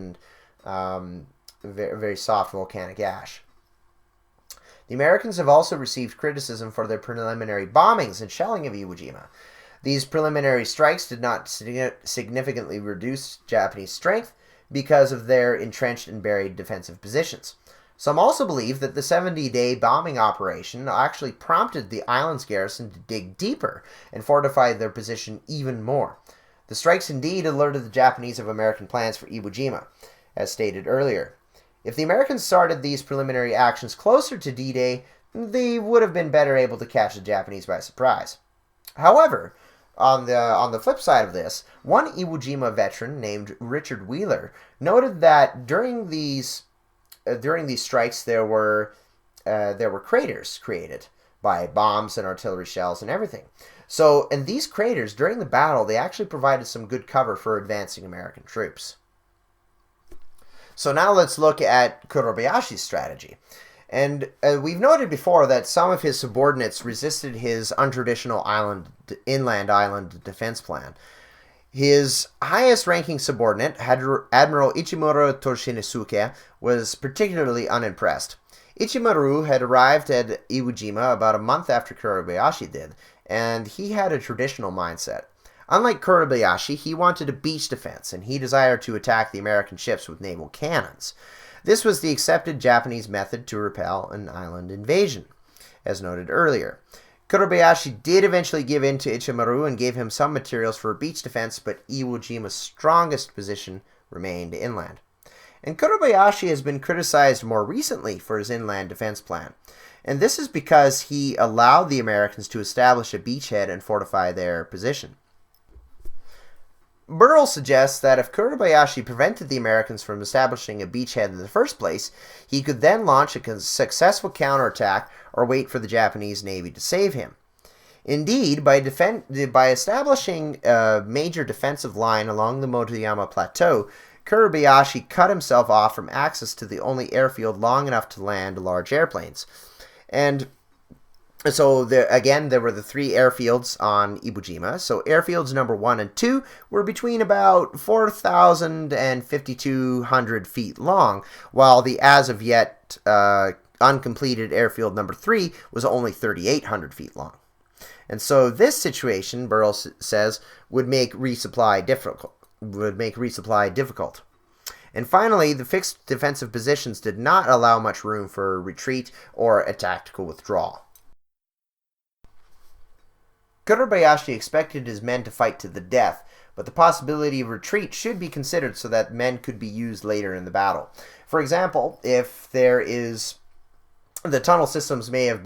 very soft volcanic ash. The Americans have also received criticism for their preliminary bombings and shelling of Iwo Jima. These preliminary strikes did not significantly reduce Japanese strength because of their entrenched and buried defensive positions. Some also believe that the 70-day bombing operation actually prompted the island's garrison to dig deeper and fortify their position even more. The strikes indeed alerted the Japanese of American plans for Iwo Jima, as stated earlier. If the Americans started these preliminary actions closer to D-Day, they would have been better able to catch the Japanese by surprise. However, on the flip side of this, one Iwo Jima veteran named Richard Wheeler noted that during these strikes, there were craters created by bombs and artillery shells and everything. So, in these craters, during the battle, they actually provided some good cover for advancing American troops. So now let's look at Kurobayashi's strategy. And we've noted before that some of his subordinates resisted his untraditional inland island defense plan. His highest-ranking subordinate, Admiral Ichimura Toshinosuke, was particularly unimpressed. Ichimaru had arrived at Iwo Jima about a month after Kurobayashi did, and he had a traditional mindset. Unlike Kurobayashi, he wanted a beach defense, and he desired to attack the American ships with naval cannons. This was the accepted Japanese method to repel an island invasion, as noted earlier. Kurobayashi did eventually give in to Ichimaru and gave him some materials for a beach defense, but Iwo Jima's strongest position remained inland. And Kurobayashi has been criticized more recently for his inland defense plan. And this is because he allowed the Americans to establish a beachhead and fortify their position. Burrell suggests that if Kurobayashi prevented the Americans from establishing a beachhead in the first place, he could then launch a successful counterattack or wait for the Japanese Navy to save him. Indeed, by establishing a major defensive line along the Motoyama Plateau, Kurobayashi cut himself off from access to the only airfield long enough to land large airplanes. And so, there were the three airfields on Iwo Jima. So, airfields number 1 and 2 were between about 4,000 and 5,200 feet long, while the as-of-yet uncompleted airfield number 3 was only 3,800 feet long. And so, this situation, Burrell says, would make resupply difficult. And finally, the fixed defensive positions did not allow much room for retreat or a tactical withdrawal. Kurobayashi expected his men to fight to the death, but the possibility of retreat should be considered so that men could be used later in the battle. For example, if there is the tunnel systems may have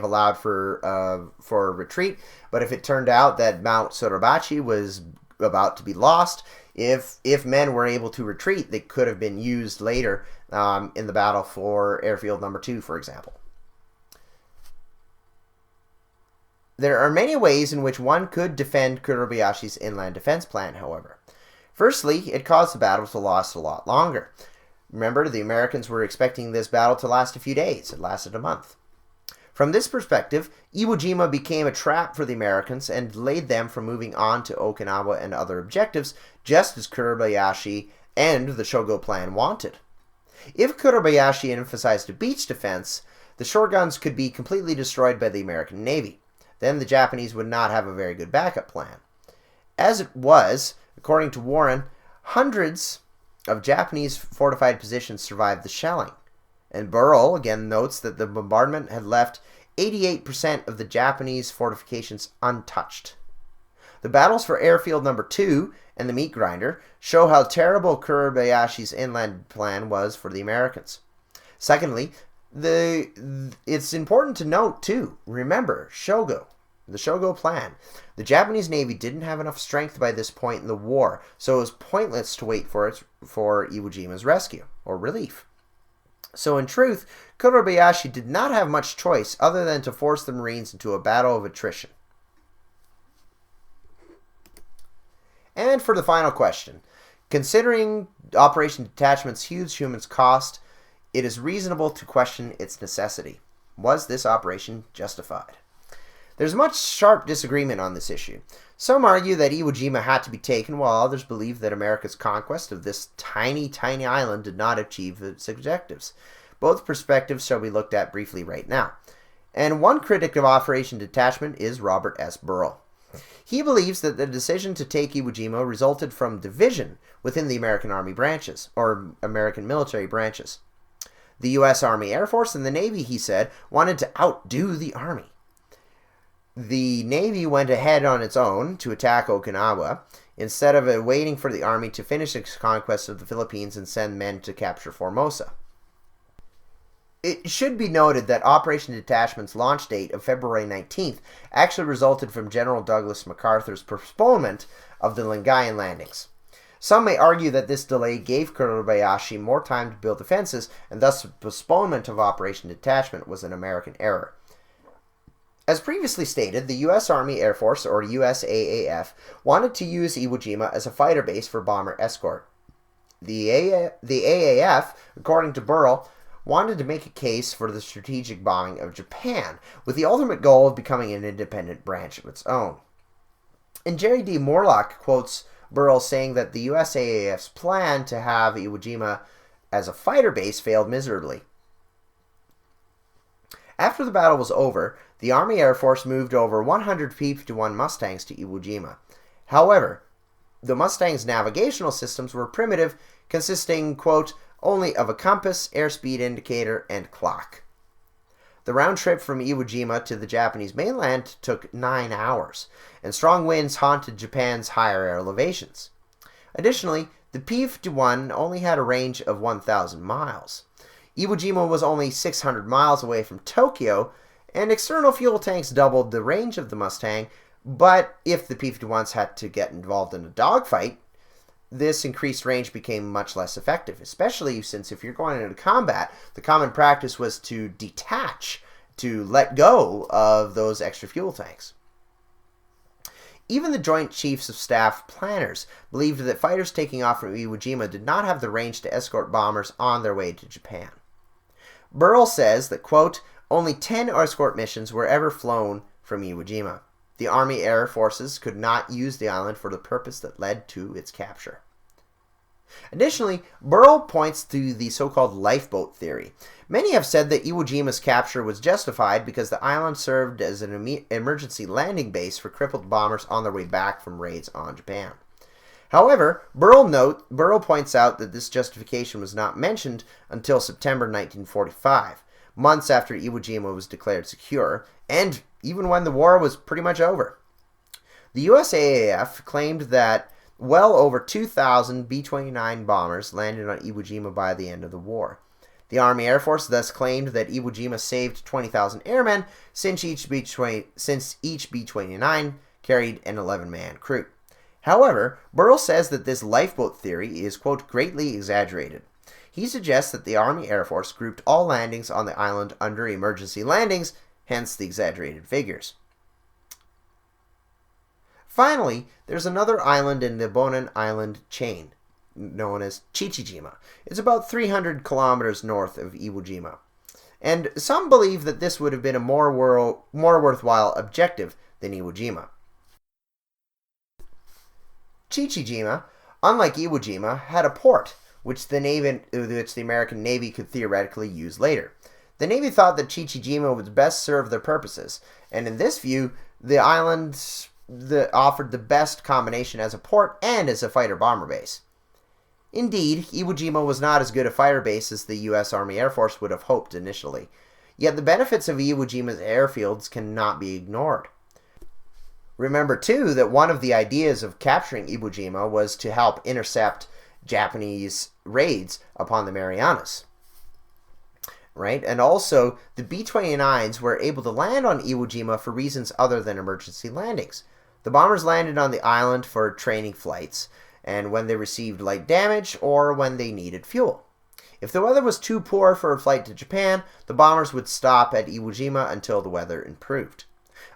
allowed for retreat, but if it turned out that Mount Suribachi was about to be lost, if men were able to retreat, they could have been used later in the battle for airfield number 2, for example. There are many ways in which one could defend Kurobayashi's inland defense plan, however. Firstly, it caused the battle to last a lot longer. Remember, the Americans were expecting this battle to last a few days. It lasted a month. From this perspective, Iwo Jima became a trap for the Americans and delayed them from moving on to Okinawa and other objectives, just as Kurobayashi and the Shogo plan wanted. If Kurobayashi emphasized a beach defense, the shore guns could be completely destroyed by the American Navy. Then the Japanese would not have a very good backup plan. As it was, according to Warren, hundreds of Japanese fortified positions survived the shelling. And Burrell again notes that the bombardment had left 88% of the Japanese fortifications untouched. The battles for airfield number 2 and the meat grinder show how terrible Kurobayashi's inland plan was for the Americans. Secondly, it's important to note, too, remember, the Shogo plan. The Japanese Navy didn't have enough strength by this point in the war, so it was pointless to wait for Iwo Jima's rescue, or relief. So in truth, Kurobayashi did not have much choice other than to force the Marines into a battle of attrition. And for the final question, considering Operation Detachment's huge human cost, it is reasonable to question its necessity. Was this operation justified? There's much sharp disagreement on this issue. Some argue that Iwo Jima had to be taken, while others believe that America's conquest of this tiny, tiny island did not achieve its objectives. Both perspectives shall be looked at briefly right now. And one critic of Operation Detachment is Robert S. Burrell. He believes that the decision to take Iwo Jima resulted from division within the American Army branches, or American military branches. The U.S. Army Air Force and the Navy, he said, wanted to outdo the Army. The Navy went ahead on its own to attack Okinawa, instead of waiting for the Army to finish its conquest of the Philippines and send men to capture Formosa. It should be noted that Operation Detachment's launch date of February 19th actually resulted from General Douglas MacArthur's postponement of the Lingayen landings. Some may argue that this delay gave Kurobayashi more time to build defenses, and thus the postponement of Operation Detachment was an American error. As previously stated, the U.S. Army Air Force, or USAAF, wanted to use Iwo Jima as a fighter base for bomber escort. The AAF, according to Burrell, wanted to make a case for the strategic bombing of Japan, with the ultimate goal of becoming an independent branch of its own. And Jerry D. Morlock quotes Burrell saying that the USAAF's plan to have Iwo Jima as a fighter base failed miserably. After the battle was over, the Army Air Force moved over 100 P-51 Mustangs to Iwo Jima. However, the Mustangs' navigational systems were primitive, consisting, quote, only of a compass, airspeed indicator, and clock. The round trip from Iwo Jima to the Japanese mainland took 9 hours, and strong winds haunted Japan's higher elevations. Additionally, the P-51 only had a range of 1,000 miles. Iwo Jima was only 600 miles away from Tokyo, and external fuel tanks doubled the range of the Mustang, but if the P-51s had to get involved in a dogfight, this increased range became much less effective, especially since if you're going into combat, the common practice was to detach, to let go of those extra fuel tanks. Even the Joint Chiefs of Staff planners believed that fighters taking off from Iwo Jima did not have the range to escort bombers on their way to Japan. Burrell says that, quote, only 10 escort missions were ever flown from Iwo Jima. The Army Air Forces could not use the island for the purpose that led to its capture. Additionally, Burrell points to the so-called lifeboat theory. Many have said that Iwo Jima's capture was justified because the island served as an emergency landing base for crippled bombers on their way back from raids on Japan. However, Burrell points out that this justification was not mentioned until September 1945, months after Iwo Jima was declared secure, and even when the war was pretty much over. The USAAF claimed that well over 2,000 B-29 bombers landed on Iwo Jima by the end of the war. The Army Air Force thus claimed that Iwo Jima saved 20,000 airmen since each B-29 carried an 11-man crew. However, Burrell says that this lifeboat theory is, quote, greatly exaggerated. He suggests that the Army Air Force grouped all landings on the island under emergency landings, hence the exaggerated figures. Finally, there's another island in the Bonin Island chain, known as Chichijima. It's about 300 kilometers north of Iwo Jima. And some believe that this would have been a more worthwhile objective than Iwo Jima. Chichijima, unlike Iwo Jima, had a port, which the American Navy could theoretically use later. The Navy thought that Chichijima would best serve their purposes, and in this view, the island offered the best combination as a port and as a fighter-bomber base. Indeed, Iwo Jima was not as good a fighter base as the U.S. Army Air Force would have hoped initially. Yet the benefits of Iwo Jima's airfields cannot be ignored. Remember, too, that one of the ideas of capturing Iwo Jima was to help intercept Japanese raids upon the Marianas. Right? And also, the B-29s were able to land on Iwo Jima for reasons other than emergency landings. The bombers landed on the island for training flights, and when they received light damage or when they needed fuel. If the weather was too poor for a flight to Japan, the bombers would stop at Iwo Jima until the weather improved.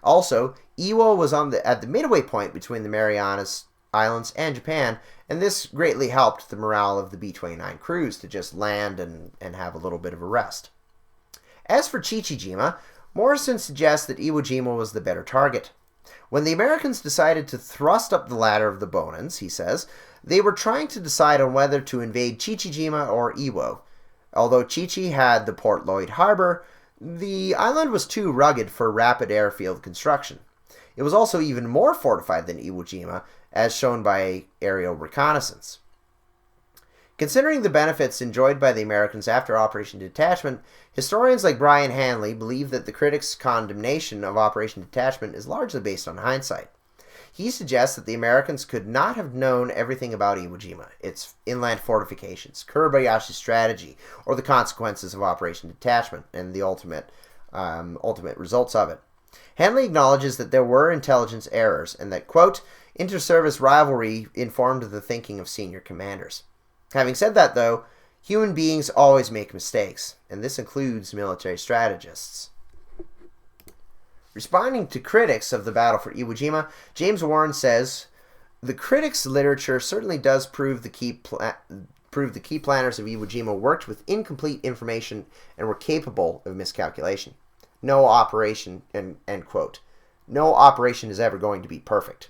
Also, Iwo was at the midway point between the Marianas Islands and Japan, and this greatly helped the morale of the B-29 crews to just land and have a little bit of a rest. As for Chichijima, Morrison suggests that Iwo Jima was the better target. When the Americans decided to thrust up the ladder of the Bonins, he says, they were trying to decide on whether to invade Chichijima or Iwo. Although Chichi had the Port Lloyd Harbor, the island was too rugged for rapid airfield construction. It was also even more fortified than Iwo Jima, as shown by aerial reconnaissance. Considering the benefits enjoyed by the Americans after Operation Detachment, historians like Brian Hanley believe that the critics' condemnation of Operation Detachment is largely based on hindsight. He suggests that the Americans could not have known everything about Iwo Jima, its inland fortifications, Kurabayashi's strategy, or the consequences of Operation Detachment and the ultimate results of it. Hanley acknowledges that there were intelligence errors and that, quote, inter-service rivalry informed the thinking of senior commanders. Having said that, though, human beings always make mistakes, and this includes military strategists. Responding to critics of the battle for Iwo Jima, James Warren says, the critics' literature certainly does prove the key planners of Iwo Jima worked with incomplete information and were capable of miscalculation. No operation, end quote. No operation is ever going to be perfect.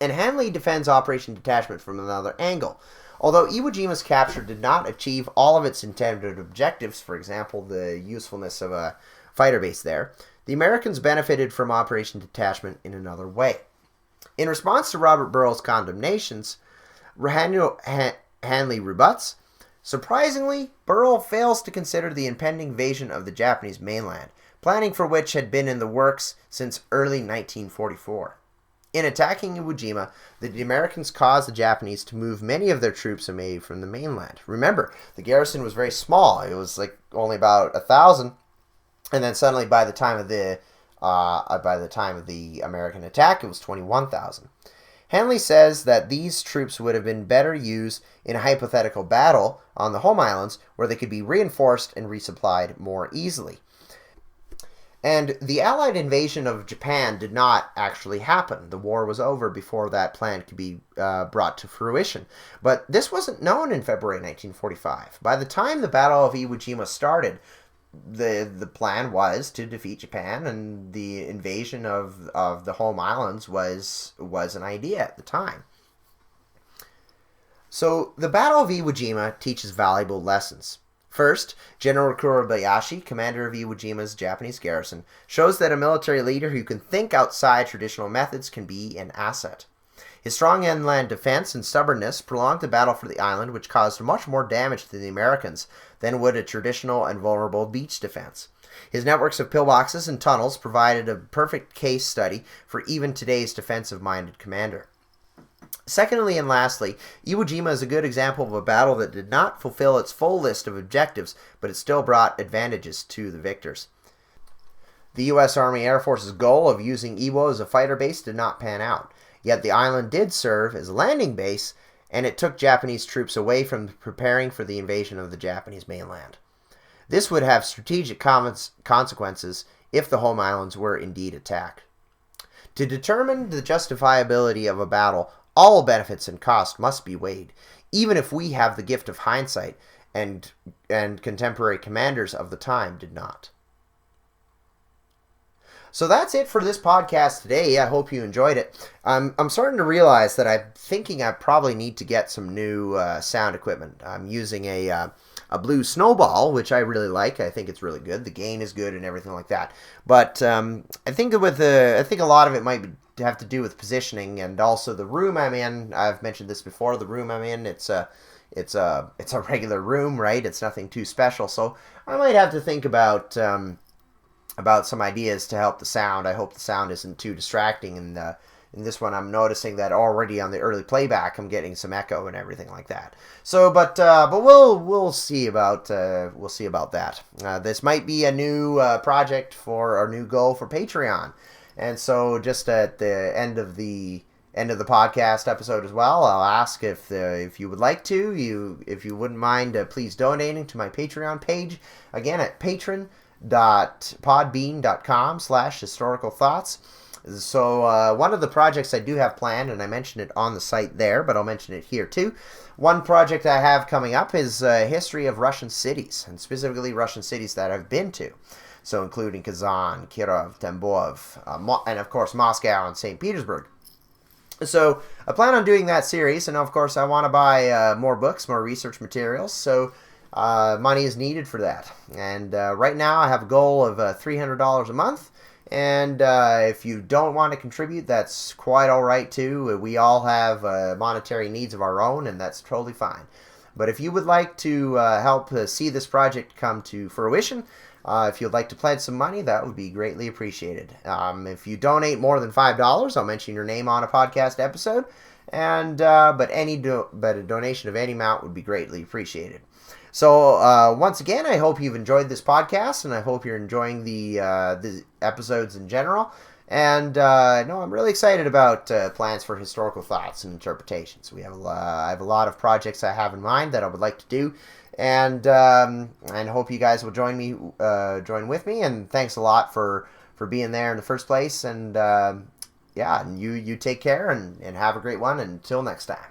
And Hanley defends Operation Detachment from another angle. Although Iwo Jima's capture did not achieve all of its intended objectives, for example, the usefulness of a fighter base there, the Americans benefited from Operation Detachment in another way. In response to Robert Burrell's condemnations, Hanley rebuts. Surprisingly, Burrell fails to consider the impending invasion of the Japanese mainland, planning for which had been in the works since early 1944. In attacking Iwo Jima, the Americans caused the Japanese to move many of their troops away from the mainland. Remember, the garrison was very small. It was like only about 1,000, and then suddenly by the time of the American attack, it was 21,000. Hanley says that these troops would have been better used in a hypothetical battle on the home islands where they could be reinforced and resupplied more easily. And the Allied invasion of Japan did not actually happen. The war was over before that plan could be brought to fruition. But this wasn't known in February 1945. By the time the Battle of Iwo Jima started, the plan was to defeat Japan, and the invasion of the home islands was an idea at the time. So the Battle of Iwo Jima teaches valuable lessons. First, General Kurobayashi, commander of Iwo Jima's Japanese garrison, shows that a military leader who can think outside traditional methods can be an asset. His strong inland defense and stubbornness prolonged the battle for the island, which caused much more damage to the Americans than would a traditional and vulnerable beach defense. His networks of pillboxes and tunnels provided a perfect case study for even today's defensive-minded commander. Secondly and lastly, Iwo Jima is a good example of a battle that did not fulfill its full list of objectives, but it still brought advantages to the victors. The U.S. Army Air Force's goal of using Iwo as a fighter base did not pan out, yet the island did serve as a landing base, and it took Japanese troops away from preparing for the invasion of the Japanese mainland. This would have strategic consequences if the home islands were indeed attacked. To determine the justifiability of a battle, all benefits and costs must be weighed, even if we have the gift of hindsight, and contemporary commanders of the time did not. So that's it for this podcast today. I hope you enjoyed it. I'm starting to realize that I'm thinking I probably need to get some new sound equipment. I'm using a Blue Snowball, which I really like. I think it's really good. The gain is good and everything like that. But I think a lot of it might have to do with positioning and also the room I'm in. I've mentioned this before. The room I'm in, it's a regular room, right? It's nothing too special. So I might have to think about some ideas to help the sound. I hope the sound isn't too distracting. And in this one, I'm noticing that already on the early playback, I'm getting some echo and everything like that. So, but we'll see about that. This might be a new project for our new goal for Patreon. And so, just at the end of the podcast episode as well, I'll ask if you would like to, if you wouldn't mind, please donating to my Patreon page. Again, at patron.podbean.com/historicalthoughts. So one of the projects I do have planned, and I mentioned it on the site there, but I'll mention it here too. One project I have coming up is a history of Russian cities, and specifically Russian cities that I've been to. So including Kazan, Kirov, Tambov, and of course Moscow and St. Petersburg. So I plan on doing that series, and of course I want to buy more books, more research materials, so money is needed for that. And right now I have a goal of $300 a month, and if you don't want to contribute, that's quite all right too. We all have monetary needs of our own, and that's totally fine. But if you would like to help see this project come to fruition, if you'd like to pledge some money, that would be greatly appreciated. If you donate more than $5, I'll mention your name on a podcast episode, and but a donation of any amount would be greatly appreciated. So once again, I hope you've enjoyed this podcast, and I hope you're enjoying the episodes in general. And no, I'm really excited about plans for historical thoughts and interpretations. I have a lot of projects I have in mind that I would like to do. And hope you guys will join with me. And thanks a lot for being there in the first place. And yeah, you take care and have a great one. Until next time.